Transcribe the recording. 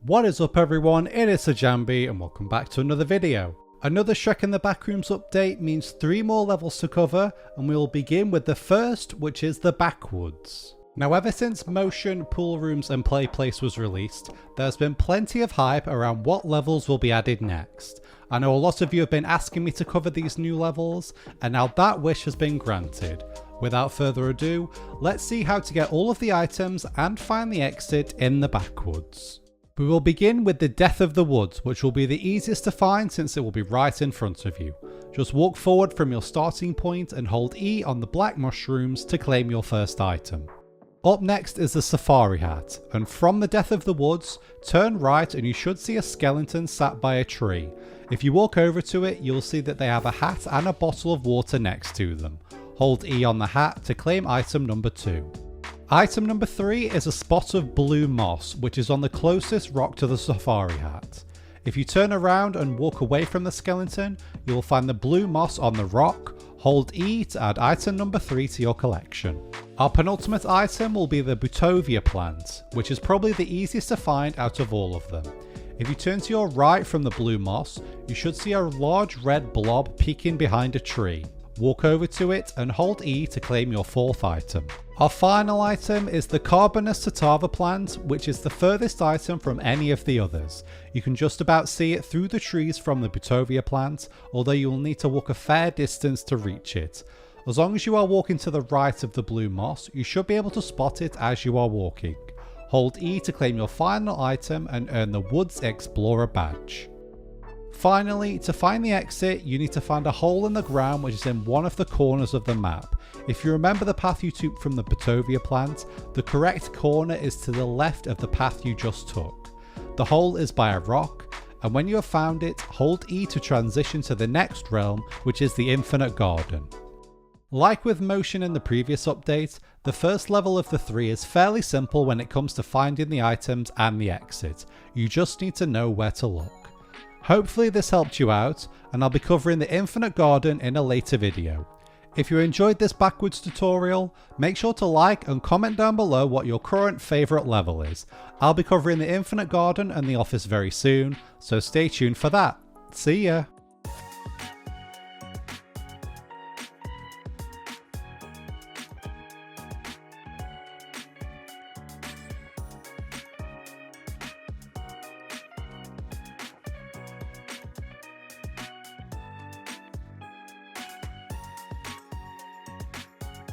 What is up everyone, it is Sajambi and welcome back to another video. Another Shrek in the Backrooms update means 3 more levels to cover, and we will begin with the first, which is the Backwoods. Now ever since Motion, Pool Rooms and Play Place was released, there's been plenty of hype around what levels will be added next. I know a lot of you have been asking me to cover these new levels, and now that wish has been granted. Without further ado, let's see how to get all of the items and find the exit in the Backwoods. We will begin with the Death of the Woods, which will be the easiest to find since it will be right in front of you. Just walk forward from your starting point and hold E on the black mushrooms to claim your first item. Up next is the Safari Hat, and from the Death of the Woods, turn right and you should see a skeleton sat by a tree. If you walk over to it, you'll see that they have a hat and a bottle of water next to them. Hold E on the hat to claim item number 2. Item number 3 is a spot of blue moss, which is on the closest rock to the Safari Hat. If you turn around and walk away from the skeleton, you will find the blue moss on the rock. Hold E to add item number 3 to your collection. Our penultimate item will be the Butovia plant, which is probably the easiest to find out of all of them. If you turn to your right from the blue moss, you should see a large red blob peeking behind a tree. Walk over to it and hold E to claim your 4th item. Our final item is the Carbonus Tatava plant, which is the furthest item from any of the others. You can just about see it through the trees from the Butovia plant, although you will need to walk a fair distance to reach it. As long as you are walking to the right of the blue moss, you should be able to spot it as you are walking. Hold E to claim your final item and earn the Woods Explorer badge. Finally, to find the exit, you need to find a hole in the ground which is in one of the corners of the map. If you remember the path you took from the Butovia plant, the correct corner is to the left of the path you just took. The hole is by a rock, and when you have found it, hold E to transition to the next realm, which is the Infinite Garden. Like with Motion in the previous update, the first level of the 3 is fairly simple when it comes to finding the items and the exit. You just need to know where to look. Hopefully this helped you out, and I'll be covering the Infinite Garden in a later video. If you enjoyed this Backwoods tutorial, make sure to like and comment down below what your current favourite level is. I'll be covering the Infinite Garden and the office very soon, so stay tuned for that. See ya!